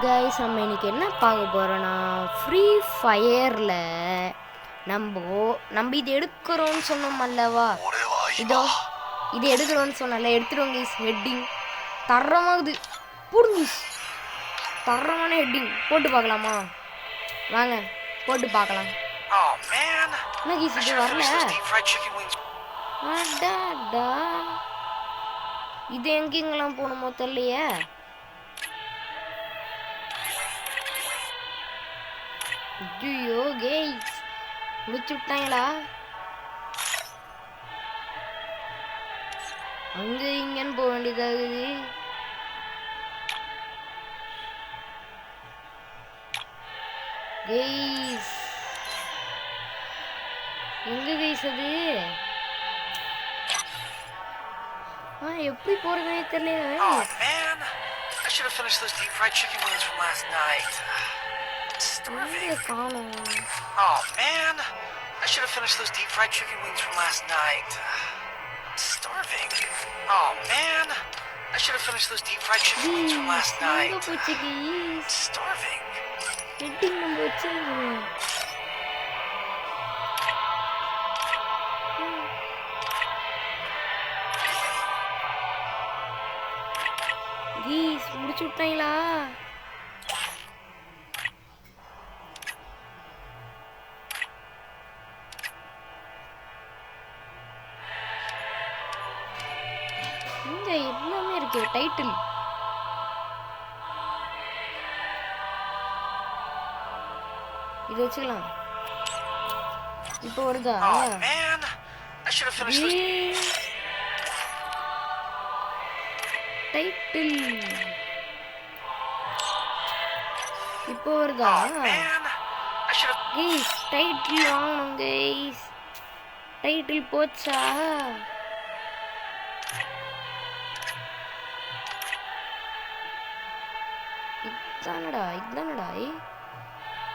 Guys, நம்ம இன்னைக்கு என்ன பார்க்க போறோம்னா ஃப்ரீ ஃபயர்ல நம்ம இது எடுக்கிறோம்னு சொன்னோம் அல்லவா. இது எடுக்கிறோம்னு சொன்னல, எடுத்துருவோம் கைஸ். ஹெட்டிங் தரமாகுது, புடுங்க தரமான ஹெட்டிங் போட்டு பார்க்கலாமா? வாங்க போட்டு பார்க்கலாம். என்ன கைஸ் இது வரல? அடாடா, இது எங்கெங்கெல்லாம் போகணுமோ தெரியலையே. ஐயோ கேஸ், முடிச்சு விட்டாங்களா? அங்க இங்கன்னு போக வேண்டியதாகுது. கேஸ் எங்க கேஸ் அது? எப்படி போறதுனே தெரியல. I should have finished those deep fried chicken wings from last night. Starving. Oh man, I should have finished those deep fried chicken wings from last night. Starving. Oh man, I should have finished those deep fried chicken wings from last night. Starving. Hitting number 2. Guys, முடிச்சு விட்டாங்களா? இங்க எல்லாமே இருக்கு. Title இது வச்சுக்கலாம். இப்போ வருதா? Title இப்போ வருதா? கைஸ் டைட்டில் வாங்கணும் கைஸ். டைட்டில் போச்சா? இதானடா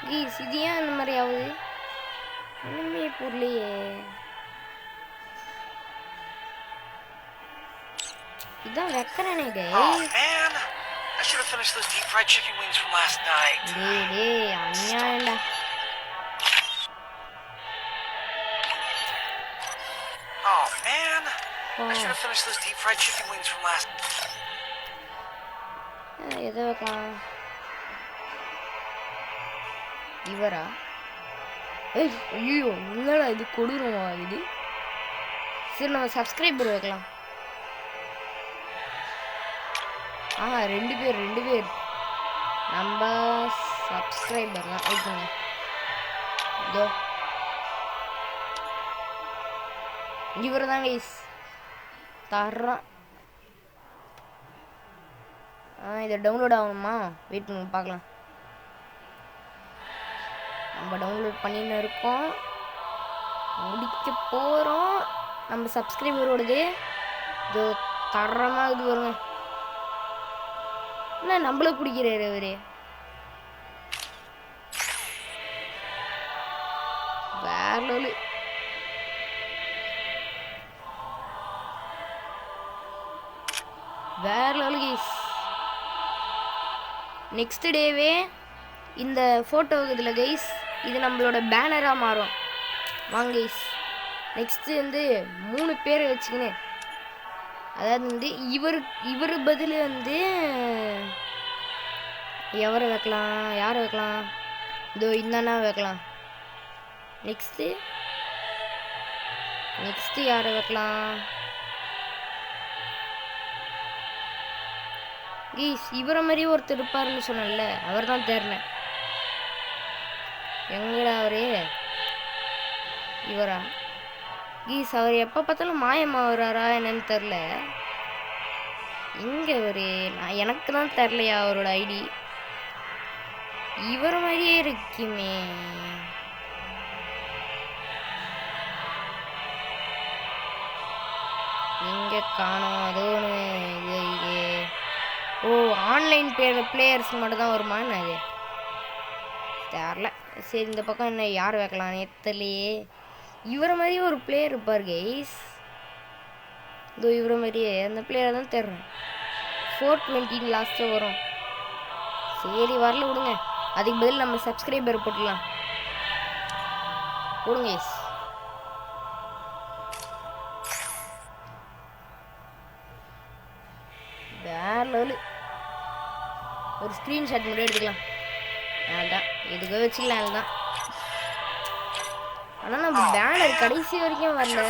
கைஸ். இது ஏன் அந்த மாதிரி ஆகுது? ஒண்ணுமே புரியலையே. இதான் வைக்கிறேனே guys. I should have finished those deep fried chicken wings from last night. டேய் அநியாயம்டா. Oh man, I should have finished those deep fried chicken wings from last. எதை வைக்கலாம்? இவரா? ஐயோ இல்லடா, இது கொடூரமா இது. சரி நம்ம சப்ஸ்கிரைபர் வைக்கலாம். ரெண்டு பேர் நம்ம சப்ஸ்கிரைபர் தான். ஓகேங்க, இதோ இவர் தான் கைஸ் தர்றான். இதை டவுன்லோட் ஆகணுமா? வெயிட் பண்ணி பார்க்கலாம். நம்ம டவுன்லோட் பண்ணின்னு இருக்கோம், முடிக்க போகிறோம். நம்ம சப்ஸ்கிரைபரோடது இதோ தரமாக இது வருங்க. என்ன நம்மள பிடிக்கிறாரு அவரு? வேற லெவல் கைஸ். நெக்ஸ்ட் டேவே இந்த ஃபோட்டோ இதில் கைஸ், இது நம்மளோட பேனராக மாறும். வாங்க கைஸ், நெக்ஸ்ட்டு வந்து 3 பேரை வச்சுக்கின்னு, அதாவது வந்து இவர் பதில் வந்து யாரை வைக்கலாம்? இதோ இந்தானா வைக்கலாம். நெக்ஸ்ட்டு யாரை வைக்கலாம்? கீஸ் இவரை மாதிரி ஒருத்தர் இருப்பாருன்னு சொன்னல, அவர் தான் தெரியல. எங்கடா அவரே? இவரா? கீஸ் அவர் எப்போ பார்த்தாலும் மாயமாகறாரா என்னன்னு தெரில. எங்கே அவரு? எனக்கு தான் தெரிலையா அவரோட ஐடி. இவர் மாதிரியே இருக்குமே. எங்கே காணோம்? அது ஒன்று இது. ஓ, ஆன்லைன் பிளேயர்ஸ் மட்டும் தான் வருமா என்ன? அது தெரில. சரி, இந்த பக்கம் என்ன யார் வைக்கலாம் தெரியலையே. இவரை மாதிரி ஒரு பிளேயர் இருப்பார் கைஸ். இதோ இவரை மாதிரியே அந்த பிளேயரை தான் தெரியும். 420 லாஸ்ட்டாக வரும். சரி வரல விடுங்க, அதுக்கு பதில் நம்ம சப்ஸ்கிரைபர் போட்டுடலாம். போடுங்க எஸ். வேற லெவலு. ஒரு ஸ்க்ரீன்ஷாட் மட்டும் எடுத்துக்கலாம். அதுதான் எதுக்கோ வச்சுக்கலாம். அதுதான். ஆனால் நம்ம பேனர் கடைசி வரைக்கும் வரல.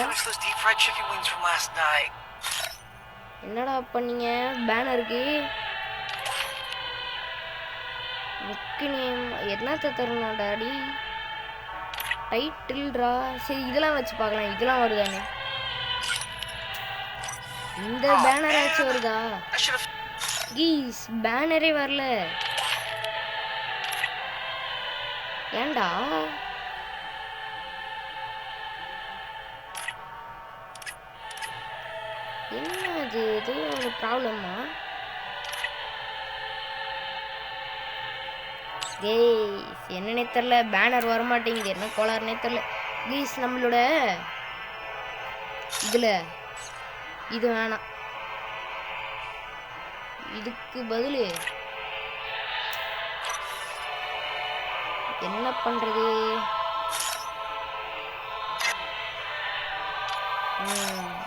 என்னடா பண்ணீங்க பேனருக்கு? புக்கு நேம் என்னத்த தரணும் டாடி? டைட்டில்ரா. சரி இதெல்லாம் வச்சு பார்க்கலாம். இதெல்லாம் வருதானே? இந்த பேனர் ஆச்சு வருதா? கீஸ் பேனரே வரல. ஏண்டா? என்ன அது? ஏதோ ஒரு ப்ராப்ளமா? கேஸ் என்னன்னே தெரில, பேனர் வர மாட்டேங்குது. என்ன கோளாறுனே தெரில. கீஸ் நம்மளோட இதில் இது வேணாம், இதுக்கு பதில் என்ன பண்றது?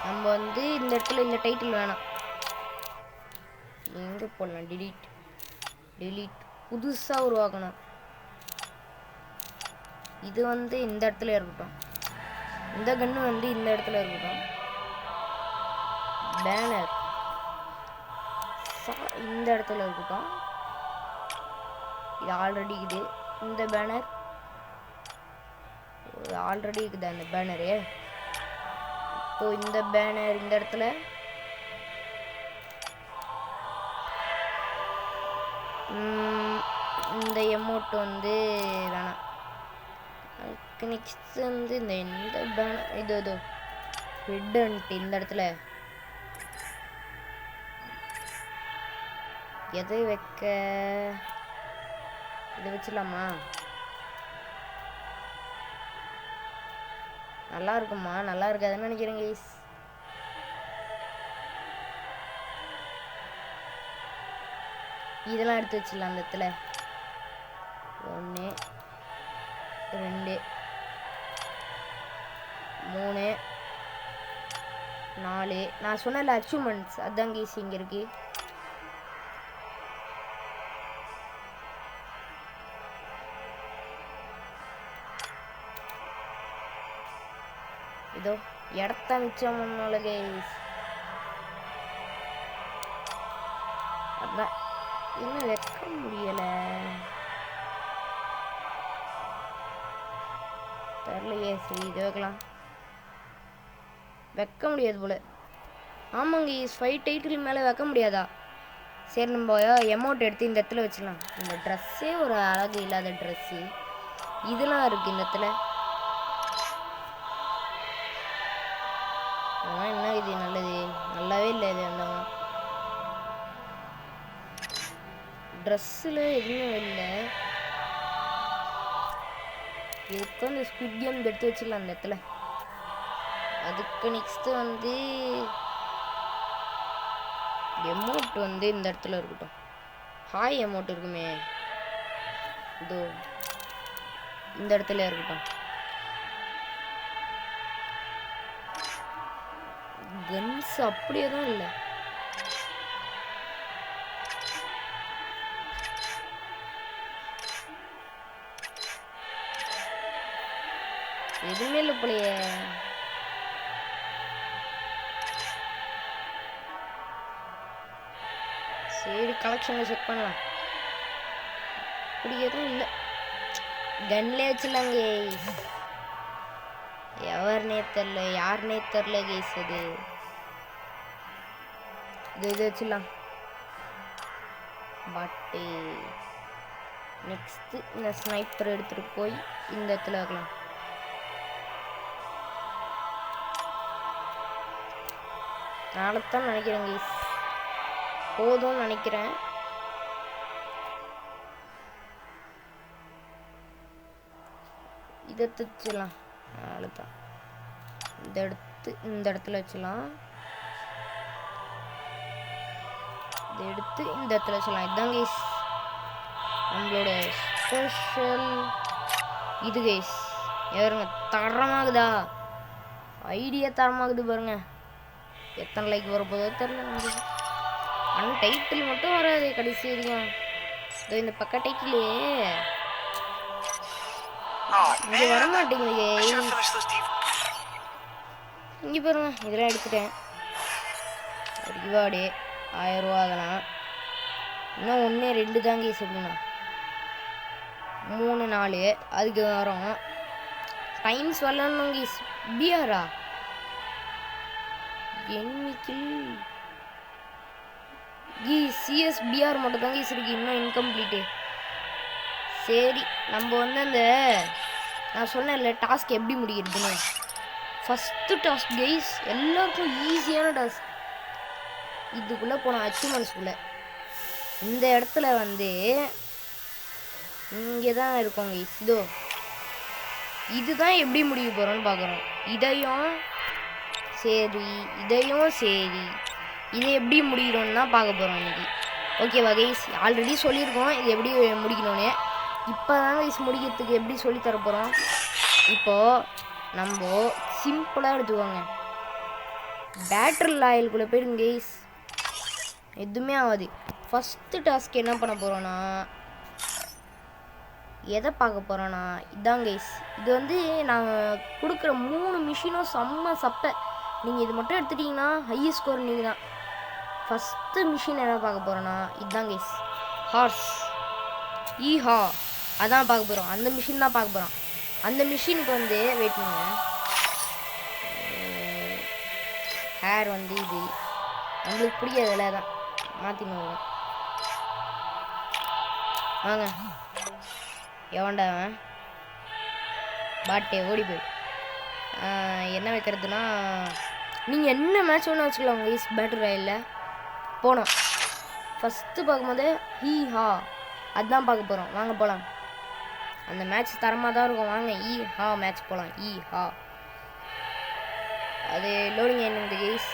நம்ம வந்து இந்த இடத்துல இந்த டைட்டில் வேணாம். எங்க போடலாம்? டிலீட் புதுசா உருவாக்கணும். இது வந்து இந்த இடத்துல இருக்கட்டும். இந்த கன்னு வந்து இந்த இடத்துல இருக்கட்டும். பேனர் இந்த இடத்துல இருக்கட்டும். இது ஆல்ரெடி இது. இந்த பேனர் ஆல்ரெடி இருக்குது. அந்த பேனரு இப்போ இந்த பேனர் இந்த இடத்துல. இந்த எமோட் வந்து வேணாம். அதுக்கு நெக்ஸ்ட் வந்து இந்த பேனர் இது ஹெட் இந்த இடத்துல எதை வைக்க? இதை வச்சிடலாமா? நல்லா இருக்குமா? நல்லா இருக்காதுன்னு நினைக்கிறேன் கைஸ். இதெல்லாம் எடுத்து வச்சிடலாம். அந்த இடத்துல 1 2 3 4 நான் சொன்னல அச்சீவ்மெண்ட்ஸ் அதான் கைஸ் இங்கே இருக்கு. இதோ இடத்த மிச்சம் பண்ணல கைஸ். அதான் இன்னும் வைக்க முடியல. தெரியலையே. சரி இது வைக்கலாம். வைக்க முடியாது போல. ஆமாங்க கைஸ், 5 டைட்டில் மேலே வைக்க முடியாதா? சரி நம்ம எமௌண்ட் எடுத்து இந்த இடத்துல வச்சுக்கலாம். இந்த ட்ரெஸ்ஸே ஒரு அழகு இல்லாத ட்ரெஸ்ஸு. இதெல்லாம் இருக்குது இந்த இடத்துல. என்ன இது நல்லது? நல்லாவே இல்லை இது. அந்த ட்ரெஸ்ஸில் எதுவுமே இல்லை. இதுக்கு அந்த ஸ்குவிட் கேம் எடுத்து வச்சிடலாம் அந்த இடத்துல. அதுக்கு நெக்ஸ்ட்டு வந்து எமௌண்ட் வந்து இந்த இடத்துல இருக்கட்டும். ஹாய் எமௌண்ட் இருக்குமே, இதோ இந்த இடத்துல இருக்கட்டும். கன்ஸ் அப்படியே தான் இல்லை. எதுவுமே இல்லை போலையே. சரி கலெக்ஷனில் செக் பண்ணலாம். அப்படி எதுவும் இல்லை. கன்லேயே வச்சிடலாங்க. எவர்னே தெரில, யாருனே தெரில கேஸ். இது வச்சிடலாம். பட்டு நெக்ஸ்ட்டு இந்த ஸ்னைப்பர் எடுத்துகிட்டு போய் இந்த இடத்துல வைக்கலாம். நாளைத்தான் நினைக்கிறேன் கேஸ். போதும்னு நினைக்கிறேன். இதை தச்சிடலாம். அவ்வளோதான். இந்த இடத்துல வச்சிடலாம். இதை எடுத்து இந்த இடத்துல வச்சிடலாம். இதுதான் கேஸ். நம்மளோட ஸ்பெஷல் இது கைஸ் பாருங்க, தரமாகுதா? ஐடியா தரமாகுது பாருங்க. எத்தனை லைக் வரப்போதோ தெரியல நம்மளுக்கு. ஆனால் டைட்டில் மட்டும் வராது கடைசி வரைக்கும். இதோ இந்த பக்க டைட்டிலே இங்கே வரமாட்டேங்குது. இங்கே பாருங்க, இதெல்லாம் எடுத்துட்டேன். ரிவார்டு 1000 ரூபா. அதெல்லாம் இன்னும் 1 2 தாங்க எப்படின்னா 3 4 அதுக்கு வரும். டைம்ஸ் வரலன்னு பிஆரா என்னைக்கு சிஎஸ்பிஆர் மட்டும் தாங்க இருக்கு, இன்னும் இன்கம்ப்ளீட்டு. சரி, நம்ம வந்து அந்த நான் சொன்னேன்ல டாஸ்க் எப்படி முடிக்கிறதுன்னு. ஃபஸ்ட்டு டாஸ்க் கைஸ் எல்லாருக்கும் ஈஸியான டாஸ்க். இதுக்குள்ளே போனோம் அச்சீவ்மெண்ட்ஸ்குள்ளே. இந்த இடத்துல வந்து இங்கே தான் இருக்கோம் கைஸ். இதோ இதுதான் எப்படி முடிக்க போகிறோன்னு பார்க்குறோம். இதையும் சரி இதை எப்படி முடிக்கிறோன்னு தான் பார்க்க போகிறோம் இன்னைக்கு. ஓகேவா கைஸ்? ஆல்ரெடி சொல்லியிருக்கோம் இது எப்படி முடிக்கணும்னு. இப்போ தான் கைஸ் முடிக்கிறதுக்கு எப்படி சொல்லி தர போகிறோம். இப்போது நம்ம சிம்பிளாக எடுத்துக்கோங்க. பேட்டரி லாயலுக்குள்ளே போயிடுங்க கைஸ், எதுவுமே ஆகாது. ஃபஸ்ட்டு டாஸ்க் என்ன பண்ண போகிறோன்னா, எதை பார்க்க போகிறோன்னா இதான் கைஸ். இது வந்து நாங்கள் கொடுக்குற 3 மிஷினும் செம்ம சப்பை. நீங்கள் இது மட்டும் எடுத்துட்டிங்கன்னா ஹையஸ்ட் ஸ்கோர் நீங்கள் தான். ஃபஸ்ட்டு மிஷின் என்ன பார்க்க போகிறோன்னா இதுதான் கைஸ், ஹார்ஸ் ஈஹா. அதான் பார்க்க போகிறோம், அந்த மிஷின் தான் பார்க்க போகிறோம். அந்த மிஷினுக்கு வந்து வெயிட் பண்ணுங்க. ஹேர் வந்து இது நம்மளுக்கு பிடிக்காதுல, தான் மாற்றினோங்க. வாங்க, எவன்டா பாட்டே ஓடி போய் என்ன வைக்கிறதுனா, நீங்கள் என்ன மேட்ச் வேணால் வச்சுக்கலாம் உங்கள் ஈஸ் பேட்டரி ராயலில் போனோம். ஃபஸ்ட்டு பார்க்கும்போது ஹா அதுதான் பார்க்க போகிறோம். வாங்க போகலாம். அந்த மேட்ச் தரமாக தான் இருக்கும். வாங்க ஹா மேட்ச் போகலாம். ஹா அது லோடிங் என்னது கைஸ்.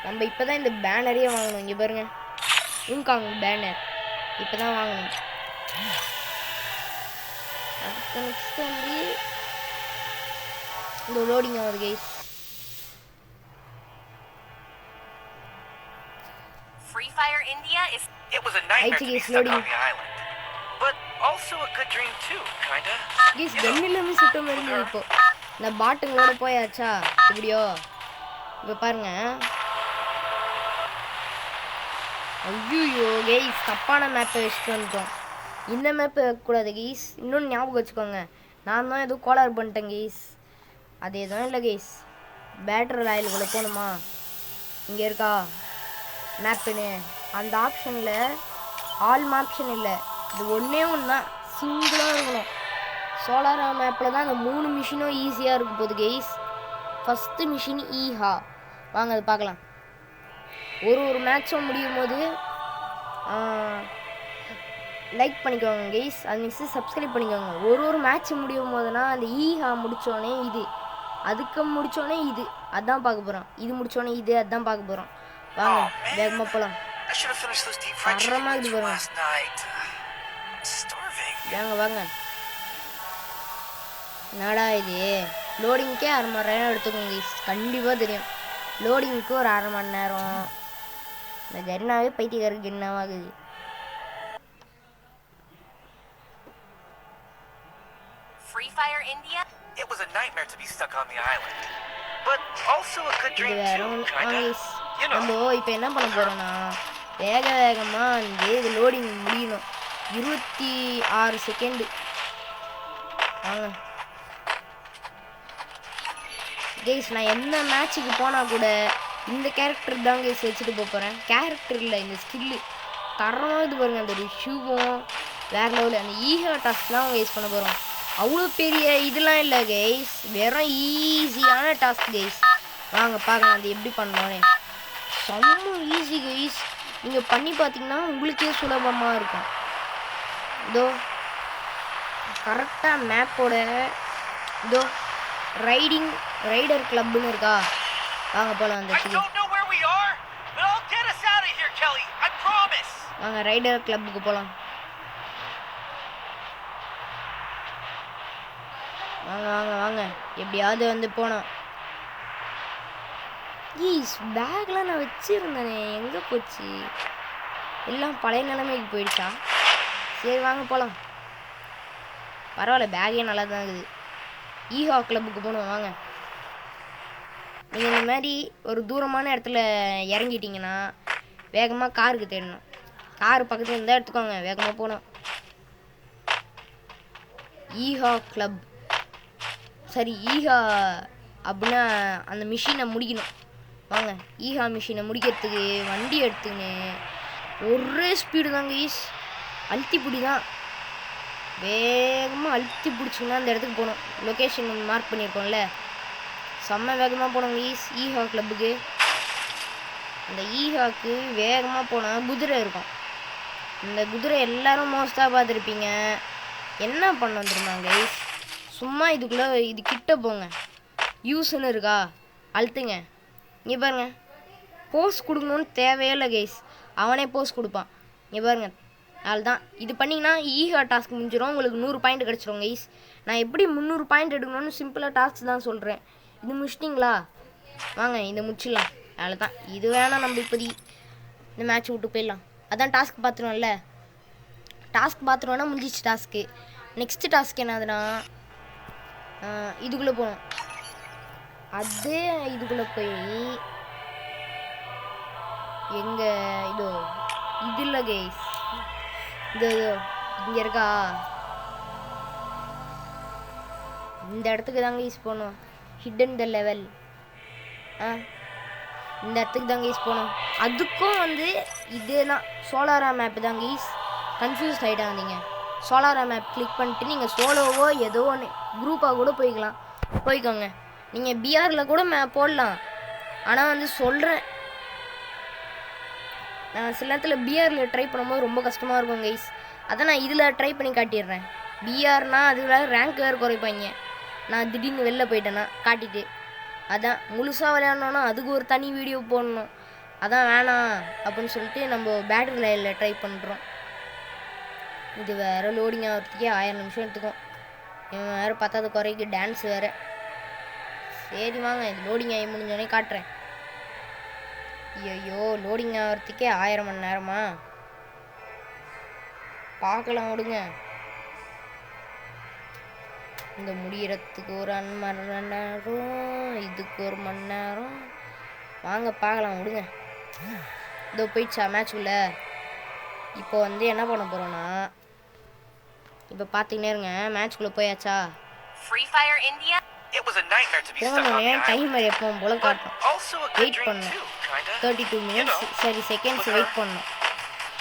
நம்ம இப்போ தான் இந்த பேனரே வாங்கணும். இங்கே பாருங்க, யூங்காங் பேனர் இப்போ தான் வாங்கணும். அதுக்கு நெக்ஸ்ட் வந்து இந்த லோடிங் ஆகுது guys. Free Fire India is... It was a nightmare to be stuck on the island, but also a good dream too, kinda. Guys கண்ணில்லாம சுத்தம் இருந்தது. இப்போ இந்த பாட்டுங்களோட போயாச்சா எப்படியோ. இப்போ பாருங்க, ஐயோ கைஸ் தப்பான மேப்பை வச்சுட்டு வந்துட்டோம். இந்த மேப்பை வைக்கக்கூடாது கைஸ். இன்னொன்று ஞாபகம் வச்சுக்கோங்க, நான் தான் எதுவும் கோளாறு பண்ணிட்டேன் கைஸ். அது எதுவும் இல்லை கைஸ். பேட்டரி ராயலுக்குள்ளே போகணுமா, இங்கே இருக்கா மேப்புன்னு, அந்த ஆப்ஷனில் ஆல் ஆப்ஷன் இல்லை, இது ஒன்றே ஒன்று தான் சிங்கிளாக இருக்கணும். சோலார் மேப்பில் தான் அந்த 3 மிஷினும் ஈஸியாக இருக்கும் போது கைஸ். ஃபஸ்ட்டு மிஷின் ஈஹா, வாங்க அது பார்க்கலாம். ஒரு மேட்சும் முடியும் போது லைக் பண்ணிக்கோங்க கைஸ், அது நெக்ஸ்ட்டு சப்ஸ்கிரைப் பண்ணிக்கோங்க. ஒரு மேட்ச் முடியும் போதுனா அந்த ஈஹா முடித்தோடனே இது, அதுக்கு முடித்தோடனே இது, அதான் பார்க்க போகிறோம். இது முடித்தோடனே இது, அதான் பார்க்க போகிறோம். வாங்க வேகமாக போகலாம். தரமாக இது பாருங்க. வாங்க வாங்க. என்னடா இது, லோடிங்க்கே 1/2 மணி நேரம் எடுத்துக்கோங்க கைஸ். கண்டிப்பாக தெரியும், லோடிங்க்கு ஒரு 1/2 மணி நேரம். இந்த கர்னாவே பைத்தியக்காரருக்கு என்னவாகுது. Free Fire India? It was a nightmare to be stuck on the island, but also a good dream இது too, வேற kinda. நம்ம இப்போ என்ன பண்ண போகிறோன்னா, வேகமாக வந்து இது லோடிங் முடியணும். 26 செகண்டு. வாங்க கைஸ், நான் என்ன மேட்ச்சுக்கு போனால் கூட இந்த கேரக்டர் தான் கைஸ் வச்சுட்டு போகிறேன். கேரக்டர் இல்லை, இந்த ஸ்கில்லு தரமாக இது பாருங்க. அந்த ஷூவும் வேறு லெவலில். அந்த ஈஹா டாஸ்க்லாம் கைஸ் பண்ண போகிறோம். அவ்வளோ பெரிய இதெல்லாம் இல்லை கைஸ், வெறும் ஈஸியான டாஸ்க் கைஸ். வாங்க பார்க்கலாம் அது எப்படி பண்ணோன்னே. செம்ம ஈஸி கைஸ். நீங்கள் பண்ணி பார்த்தீங்கன்னா உங்களுக்கே சுலபமாக இருக்கும். இதோ கரெக்டாக மேப்போட இதோ ரைடர் கிளப்னு இருக்கா, வாங்க போகலாம். அந்த வாங்க ரைடர் கிளப்புக்கு போகலாம். வாங்க வாங்க வாங்க எப்படியாவது வந்து போனோம். ஈஸ் பேக்லாம் நான் வச்சுருந்தேனே எங்கே போச்சு? எல்லாம் பழைய நிலைமைக்கு போயிடுச்சா? சரி வாங்க போகலாம். பரவாயில்ல பேக்கே நல்லா தான் இருக்குது. ஈஹா கிளப்புக்கு போகணும் வாங்க. நீங்கள் இந்த மாதிரி ஒரு தூரமான இடத்துல இறங்கிட்டிங்கன்னா வேகமாக காருக்கு தேடணும். கார் பக்கத்தில் இருந்தால் எடுத்துக்கோங்க, வேகமாக போகணும். ஈஹா கிளப் சரி ஈஹா அப்படின்னா அந்த மிஷினை முடிக்கணும். வாங்க ஈஹா மிஷினை முடிக்கிறதுக்கு வண்டி எடுத்துக்கின்னு ஒரே ஸ்பீடு தாங்க ஈஸ். அழுத்தி பிடி தான், வேகமாக அழுத்தி பிடிச்சிங்கன்னா அந்த இடத்துக்கு போகணும். லொக்கேஷன் மார்க் பண்ணியிருக்கோம்ல, செம்ம வேகமாக போனோங்க ஈஸ் ஈஹா கிளப்புக்கு. அந்த ஈஹாக்கு வேகமாக போனால் குதிரை இருக்கும். இந்த குதிரை எல்லாரும் மோஸ்ட்டாக பார்த்துருப்பீங்க. என்ன பண்ண வந்துருந்தாங்க ஈஸ், சும்மா இதுக்குள்ளே இது கிட்ட போங்க. யூஸ்ன்னு இருக்கா அழுத்துங்க. இங்கே பாருங்க, போஸ் கொடுக்கணுன்னு தேவையே இல்லை கைஸ், அவனே போஸ் கொடுப்பான். இங்கே பாருங்க அதுதான் இது பண்ணிங்கன்னா ஈஹா டாஸ்க் முடிஞ்சிடும். உங்களுக்கு 100 பாயிண்ட் கிடச்சிரும் கைஸ். நான் எப்படி 300 பாயிண்ட் எடுக்கணும்னு சிம்பிளாக டாஸ்க் தான் சொல்கிறேன். இது முடிச்சிட்டிங்களா? வாங்க இதை முடிச்சிடலாம். அவ்வளோதான், இது வேணால் நம்ம இப்போதி இந்த மேட்ச் விட்டு போயிடலாம். அதான் டாஸ்க் பார்த்துருவோம்ல, டாஸ்க் பார்த்துருவோன்னா முடிஞ்சிச்சு டாஸ்க்கு. நெக்ஸ்ட்டு டாஸ்க் என்னதுன்னா இதுக்குள்ளே போகணும். அதே இதுக்குள்ளே போய் எங்கே இதோ இது இல்லை கைஸ், இது இங்கே இருக்கா, இந்த இடத்துக்கு தாங்க யூஸ் போகணும். ஹிடன் த லெவல் இந்த இடத்துக்கு தாங்க யூஸ் போகணும். அதுக்கும் வந்து இதே தான் சோலாரா மேப்பு தாங்க யூஸ். கன்ஃபியூஸ் ஆகிட்டாங்க. சோலாரா மேப் கிளிக் பண்ணிட்டு நீங்கள் சோலோவோ ஏதோ ஒன்று குரூப்பாக கூட போய்க்கோங்க. நீங்கள் பிஆரில் கூட மேப் போடலாம். ஆனால் வந்து சொல்கிறேன், நான் சில நேரத்தில் பிஆரில் ட்ரை பண்ணும்போது ரொம்ப கஷ்டமாக இருக்கும் கைஸ். அதான் நான் இதில் ட்ரை பண்ணி காட்டிடுறேன். பிஆர்னால் அதில் ரேங்க் வேறு குறைப்பாங்க. நான் திடீர்னு வெளில போயிட்டேன்னா காட்டிட்டு, அதான் முழுசாக விளையாடணுன்னா அதுக்கு ஒரு தனி வீடியோ போடணும். அதான் வேணாம் அப்படின்னு சொல்லிட்டு நம்ம பேட்டரி லைனில் ட்ரை பண்ணுறோம். இது வேறு லோடிங் ஆகிறதுக்கே 1000 நிமிஷம் எடுத்துக்கும். இவன் வேறு 10வது குறைக்கு டான்ஸ் வேறு. சரி வாங்க இது லோடிங் ஆகி முடிஞ்சோடனே காட்டுறேன். ஐயோ லோடிங் ஆகிறதுக்கே 1000 மணி நேரமா? பார்க்கலாம் விடுங்க. இந்த முடிகிறதுக்கு ஒரு 1 மணி நேரம், இதுக்கு 1 மணி நேரம். வாங்க பார்க்கலாம் விடுங்க. இதோ போயிடுச்சா மேட்ச்குள்ளே. இப்போ வந்து என்ன பண்ண போகிறோன்னா, இப்போ பார்த்தீங்கன்னே இருங்க, மேட்ச்குள்ளே போயாச்சா. Free Fire India? It was a nightmare to be stuck on the போனோடனே island. டைமர் எப்பவும் போல் But காட்டும். also a good wait dream பண்ணணும். too, kinda. 32 மினிட்ஸ் சரி செகண்ட்ஸ் Okay. வெயிட் பண்ணணும்.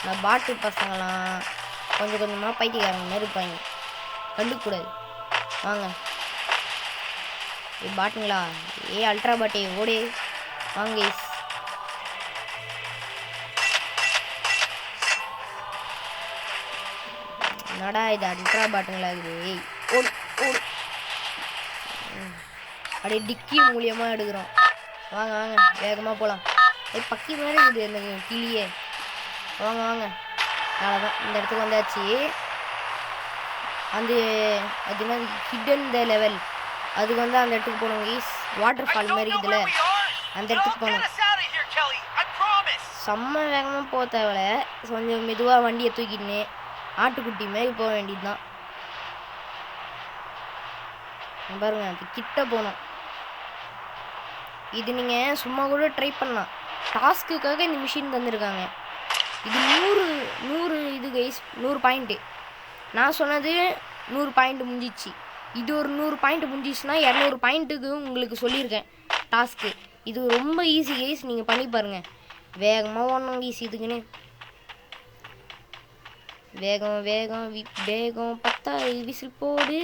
இந்த பாட்டு பசங்களாம் கொஞ்சம் கொஞ்சமாக பைத்தியக்காரங்க மாதிரி இருப்பாங்க, கண்டுக்கூடாது. வாங்க பாட்டுங்களா, அல்ட்ரா பாட்டி ஓடி வாங்க. நடா இது அல்ட்ரா பாட்டுங்களா இருக்குது. ஓடு ஓடு, அப்படியே டிக்கி மூலியமாக எடுக்கிறோம். வாங்க வாங்க வேகமாக போகலாம். பக்கி மேலே இருக்குது இந்த கிளியே. வாங்க வாங்க அவ்வளோதான், இந்த இடத்துக்கு வந்தாச்சு. அது என்ன ஹிடன் த லெவல், அதுக்கு வந்து அந்த இடத்துக்கு போகணும் ஈஸ். வாட்டர் ஃபால் மாதிரி இதில் அந்த இடத்துக்கு போகணும். செம்ம வேகமாக போக தேவையில்ல, கொஞ்சம் மெதுவாக வண்டியை தூக்கிட்டு ஆட்டுக்குட்டி மாரி போக வேண்டியது தான். பாருங்க அது கிட்ட போகணும். இது நீங்கள் சும்மா கூட ட்ரை பண்ணலாம். டாஸ்க்குக்காக இந்த மிஷின் தந்துருக்காங்க. இது 100 இது கைஸ் 100 பாயிண்ட்டு. நான் சொன்னது 100 பாயிண்ட் முடிஞ்சிச்சு. இது ஒரு 100 பாயிண்ட் முடிஞ்சிச்சுன்னா 200 பாயிண்ட்டுக்கு உங்களுக்கு சொல்லியிருக்கேன் டாஸ்க்கு. இது ரொம்ப ஈஸி கைஸ், நீங்கள் பண்ணி பாருங்கள். வேகமாக ஓடணும் ஈஸி இதுக்குன்னு. வேகம் வேகம் வேகம் 10 விசில் போடு,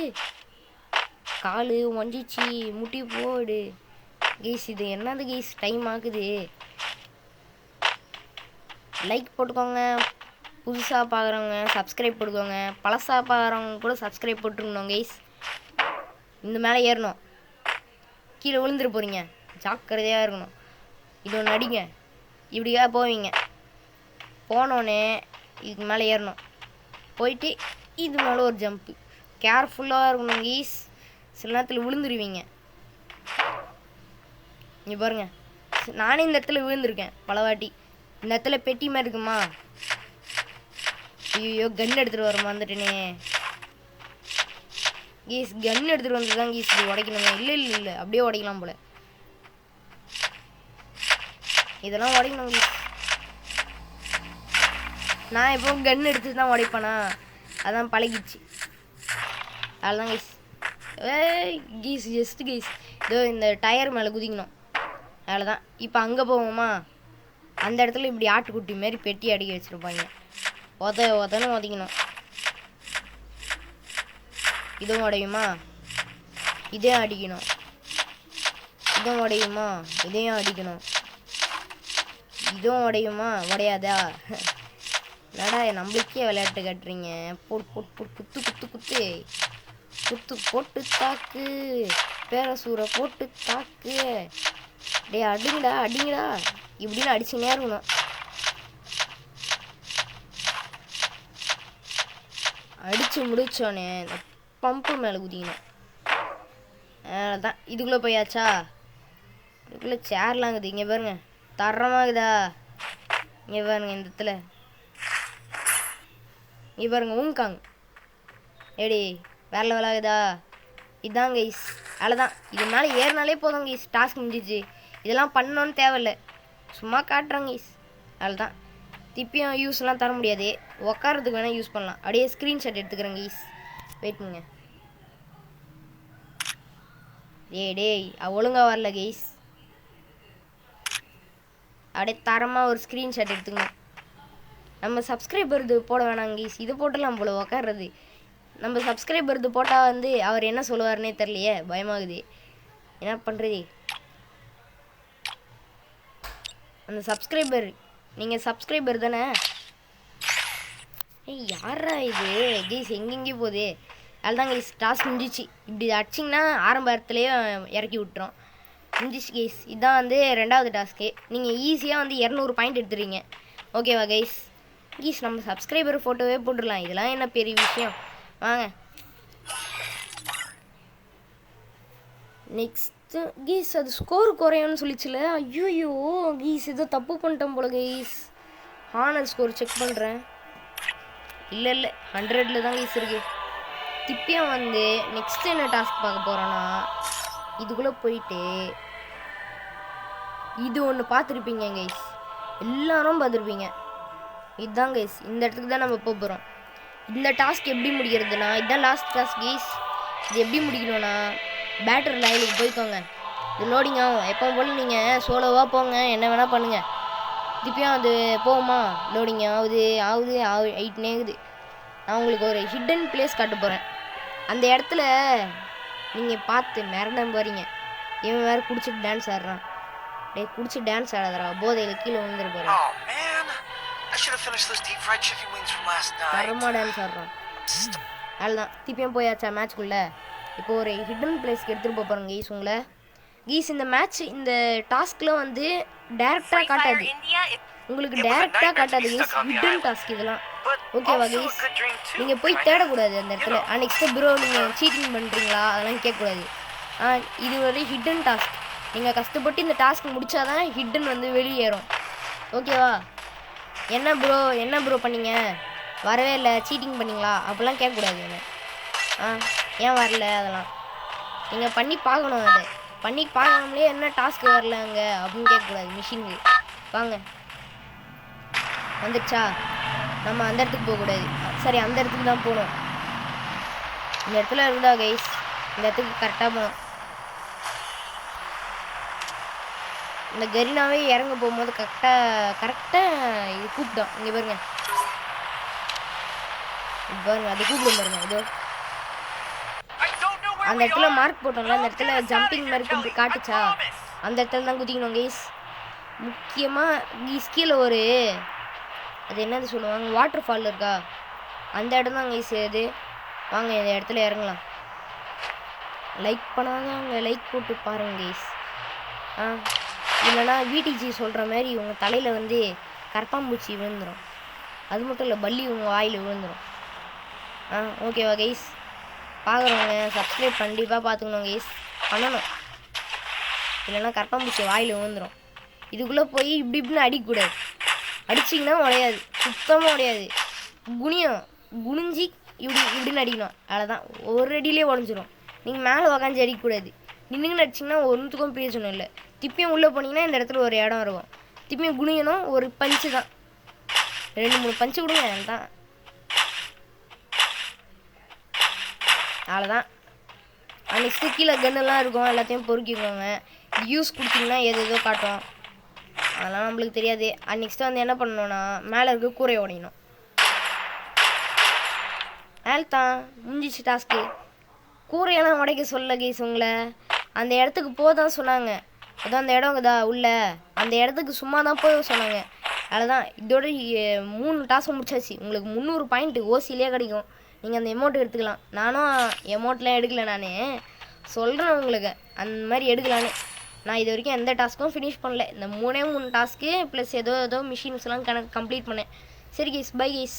காலு ஒஞ்சிச்சு முட்டி போடு. கைஸ் இது என்னது கைஸ் டைம் ஆகுது. லைக் போட்டுக்கோங்க, புதுசாக பார்க்குறவங்க சப்ஸ்கிரைப் போட்டுக்கோங்க, பழசாக பார்க்குறவங்க கூட சப்ஸ்கிரைப் போட்டுருக்கணும் கைஸ். இந்த மேலே ஏறணும், கீழே விழுந்துட்டு போகிறீங்க, ஜாக்கிரதையாக இருக்கணும். இது ஒன்று அடிங்க, இப்படியா போவீங்க. போனோடனே இதுக்கு மேலே ஏறணும். போயிட்டு இது மேலே ஒரு ஜம்ப்பு. கேர்ஃபுல்லாக இருக்கணும் கீஸ், சில நேரத்தில் விழுந்துருவீங்க. இங்கே பாருங்கள், நானே இந்த இடத்துல விழுந்திருக்கேன் பல வாட்டி. இந்த இடத்துல பெட்டி மாதிரி இருக்குமா, ஐயோ கன் எடுத்துகிட்டு வர வந்துட்டேனே கீஸ். கன் எடுத்துகிட்டு வந்து தான் கீஸ் இது உடைக்கணுங்க. இல்லை அப்படியே உடைக்கலாம் போல். இதெல்லாம் உடைக்கணும் கீஸ். நான் இப்போ கன் எடுத்து தான் உடைப்பேனா, அதான் பழகிடுச்சு. அதுதான் கீஸ். கீஸ் ஜஸ்ட் கீஸ் இதோ இந்த டயர் மேலே குதிக்கணும், அவ்வளோதான். இப்போ அங்கே போவோமா, அந்த இடத்துல இப்படி ஆட்டுக்குட்டி மாரி பெட்டி அடிக்க வச்சுருப்பாங்க. உதன்னு உதைக்கணும். இதுவும் உடையுமா, இதையும் அடிக்கணும். இதுவும் உடையுமா, இதையும் அடிக்கணும். இதுவும் உடையுமா, உடையாதா? நடா நம்மளுக்கே விளையாட்டு கட்டுறீங்க. போட்டு போட்டு போட்டு குத்து குத்து குத்து குத்து போட்டு தாக்கு, பேரசூரை போட்டு தாக்கு. டே அடிங்கடா அடிங்கடா இப்படின்னு அடிச்சுனே இருக்கணும். அடித்து முடிச்சோன்னே இந்த பம்பு மேலே குதிக்கணும். அதான் இதுக்குள்ளே போயாச்சா. இதுக்குள்ளே சேர்லாம் இருக்குது. இங்கே பாருங்க தரமாகுதா. இங்கே பாருங்க இந்த இடத்துல இங்கே பாருங்க ஊங்காங்க ஏடி வேற லெவலாகுதா. இதுதான் கைஸ், அவ்வளோதான். இது மேலே ஏறினாலே போதும் கைஸ், டாஸ்க் முடிஞ்சிச்சு. இதெல்லாம் பண்ணணுன்னு தேவையில்லை, சும்மா காட்டுறாங்க கைஸ், அவ்வளோதான். திருப்பியும் யூஸ்லாம் தர முடியாது, உக்காரத்துக்கு வேணால் யூஸ் பண்ணலாம். அப்படியே ஸ்க்ரீன்ஷாட் எடுத்துக்கிறேன் கைஸ், வெயிட் பண்ணுங்க. டேய் ஒழுங்காக வரல கைஸ். அப்படியே தரமாக ஒரு ஸ்க்ரீன்ஷாட் எடுத்துக்கணும். நம்ம சப்ஸ்கிரைபர் இது போட வேணாங்க கைஸ், இது போட்டலாம் போல உக்காடுறது. நம்ம சப்ஸ்கிரைபர் இது போட்டால் வந்து அவர் என்ன சொல்லுவார்னே தெரியலையே, பயமாகுது. என்ன பண்ணுறது? அந்த சப்ஸ்கிரைபர், நீங்கள் சப்ஸ்கிரைபர் தானே? யாரா இது கைஸ், எங்கெங்கேயும் போகுது. அதுதான் கைஸ் டாஸ்க் முடிஞ்சிச்சு. இப்படி அடிச்சிங்கன்னா ஆரம்ப இடத்துலையே இறக்கி விட்டுரும். முடிஞ்சிச்சு கைஸ். இதுதான் வந்து 2வது டாஸ்க்கு. நீங்கள் ஈஸியாக வந்து 200 பாயிண்ட் எடுத்துறீங்க. ஓகேவா கைஸ்? கைஸ் நம்ம சப்ஸ்கிரைபர் ஃபோட்டோவே போட்டுடலாம், இதெல்லாம் என்ன பெரிய விஷயம். வாங்க நெக்ஸ்ட்டு கீஸ். அது ஸ்கோர் குறையும்னு சொல்லிச்சுல. ஐயோ கீஸ் ஏதோ தப்பு பண்ணிட்டோம் போல கைஸ். ஹானர் ஸ்கோர் செக் பண்ணுறேன். இல்லை 100ல் தான் கீஸ் இருக்குது. திருப்பியும் வந்து நெக்ஸ்ட் என்ன டாஸ்க் பார்க்க போகிறோன்னா, இதுக்குள்ளே போயிட்டு இது ஒன்று பார்த்துருப்பீங்க கைஸ், எல்லாரும் பார்த்துருப்பீங்க. இதுதான் கைஸ், இந்த இடத்துக்கு தான் நம்ம போகிறோம். இந்த டாஸ்க் எப்படி முடிக்கிறதுனா, இதுதான் லாஸ்ட் டாஸ்க் கைஸ். இது எப்படி முடிக்கணும்னா, பேட்டர் லைனுக்கு போய்க்கோங்க. இது லோடிங் ஆகும். எப்போ போல் நீங்கள் சோலோவாக போங்க, என்ன வேணால் பண்ணுங்கள். திருப்பியும் அது போகுமா, லோடிங் ஆகிட்டுனே இருக்குது. நான் உங்களுக்கு ஒரு ஹிடன் பிளேஸ் காட்ட போகிறேன். அந்த இடத்துல நீங்கள் பார்த்து மிரண்ட போகிறீங்க. இவன் வேறு குடிச்சிட்டு டான்ஸ் ஆடுறான். டேய் குடிச்சு டான்ஸ் ஆடாதரா, போதையில் கீழே விழுந்துட்டு போகிறேன். தரமாக டான்ஸ் ஆடுறான். அதுதான் திருப்பியும் போயாச்சா மேட்ச்க்குள்ளே. இப்போ ஒரு ஹிடன் பிளேஸ்க்கு எடுத்துகிட்டு போகிறோம் கைஸ் உங்களை. கீஸ் இந்த மேட்ச் இந்த டாஸ்கில் வந்து டேரெக்டாக காட்டாது, உங்களுக்கு டேரெக்டாக காட்டாது கைஸ், ஹிடன் டாஸ்க் இதெல்லாம். ஓகேவா கைஸ்? நீங்கள் போய் தேடக்கூடாது அந்த இடத்துல. நெக்ஸ்ட்டு ப்ரோ நீங்கள் சீட்டிங் பண்ணுறீங்களா அதெல்லாம் கேட்கக்கூடாது. இது ஒரு ஹிடன் டாஸ்க். நீங்கள் கஷ்டப்பட்டு இந்த டாஸ்க் முடித்தாதான் ஹிடன் வந்து வெளியேறும். ஓகேவா? என்ன ப்ரோ பண்ணீங்க, வரவே இல்லை, சீட்டிங் பண்ணிங்களா அப்படிலாம் கேட்கக்கூடாது. ஏன் வரல அதெல்லாம் நீங்கள் பண்ணி பார்க்கணும். அதை பண்ணி பார்க்காமலே என்ன டாஸ்க் வரலங்க அப்படின்னு கேட்கக்கூடாது மிஷினுக்கு. வாங்க வந்துடுச்சா, நம்ம அந்த இடத்துக்கு போகக்கூடாது. சரி அந்த இடத்துக்கு தான் போகணும். இந்த இடத்துல இருந்தா கைஸ், இந்த இடத்துக்கு கரெக்டாக போகணும். இந்த கரீனாவே இறங்க போகும்போது கரெக்டாக இது கூப்பிட்டோம். இங்கே பாருங்க அது கூப்பிடும் பாருங்க. இதோ அந்த இடத்துல மார்க் போட்டோம்ல, அந்த இடத்துல ஜம்பிங் மாதிரி காட்டுச்சா, அந்த இடத்துல தான் குதிக்கணும் கைஸ். முக்கியமாக கைஸ் கீழே ஒரு அது என்னது சொல்லுவாங்க, வாட்டர் ஃபால் இருக்கா, அந்த இடம் தான் கைஸ் இது. வாங்க இந்த இடத்துல இறங்கலாம். லைக் பண்ணாதான் அங்கே லைக் போட்டு பாருங்க கைஸ். இல்லைனா விடிஜி சொல்கிற மாதிரி உங்கள் தலையில் வந்து கரப்பாம்பூச்சி விழுந்துடும். அது மட்டும் இல்லை பல்லி உங்கள் வாயில் விழுந்துடும். ஓகேவா கைஸ்? பார்க்குறவங்க சப்ஸ்கிரைப் கண்டிப்பாக பார்த்துக்கணும் கைஸ், பண்ணணும். இல்லைன்னா கரப்பாம்பூச்சி வாயில் விழுந்துடும். இதுக்குள்ளே போய் இப்படி இப்படின்னு அடிக்கக்கூடாது. அடிச்சிங்கன்னா உடையாது, சுத்தமாக உடையாது. குனிஞ்சு இப்படி இப்படின்னு அடிக்கணும். அவ்வளோதான், ஒரு அடியிலே உடஞ்சிரும். நீங்கள் மேலே உக்காஞ்சி அடிக்கக்கூடாது. நின்றுங்கன்னு அடிச்சிங்கன்னா ஒன்றுத்துக்கும் பிரயோஜனம் இல்லை. திப்பியும் உள்ளே போனீங்கன்னா இந்த இடத்துல ஒரு இடம் இருக்கும். திப்பியும் குனியணும், ஒரு பஞ்சு தான், 2-3 பஞ்சு கொடுங்க, அதுதான். அவ்வளோதான். நெக்ஸ்ட்டு கீழே கன்னெல்லாம் இருக்கும், எல்லாத்தையும் பொறுக்கிக்கோங்க. யூஸ் கொடுத்தீங்கன்னா ஏதோ காட்டும், அதெல்லாம் நம்மளுக்கு தெரியாது. நெக்ஸ்ட்டு வந்து என்ன பண்ணணும்னா மேலே இருக்க கூரையை உடையணும். தான் முடிஞ்சிச்சு டாஸ்க்கு. கூரையெல்லாம் உடைக்க சொல்ல கைஸ் உங்களை, அந்த இடத்துக்கு போதான் சொன்னாங்க. அதான் அந்த இடம்தா உள்ள அந்த இடத்துக்கு சும்மா தான் போய் சொன்னாங்க. அதுதான் இதோட 3 டாஸ்க் முடிச்சாச்சு. உங்களுக்கு 300 பாயிண்ட் ஓசிலே கிடைக்கும். நீங்கள் அந்த எமௌண்ட் எடுத்துக்கலாம். நானும் எமௌண்ட்லாம் எடுக்கல, நான் சொல்கிறேன் உங்களுக்கு அந்த மாதிரி எடுக்கலான்னு. நான் இது வரைக்கும் எந்த டாஸ்க்கும் ஃபினிஷ் பண்ணல. இந்த 3 டாஸ்க்கு ப்ளஸ் ஏதோ மிஷின்ஸ்லாம் கம்ப்ளீட் பண்ணேன். சரி கைஸ், பை கைஸ்.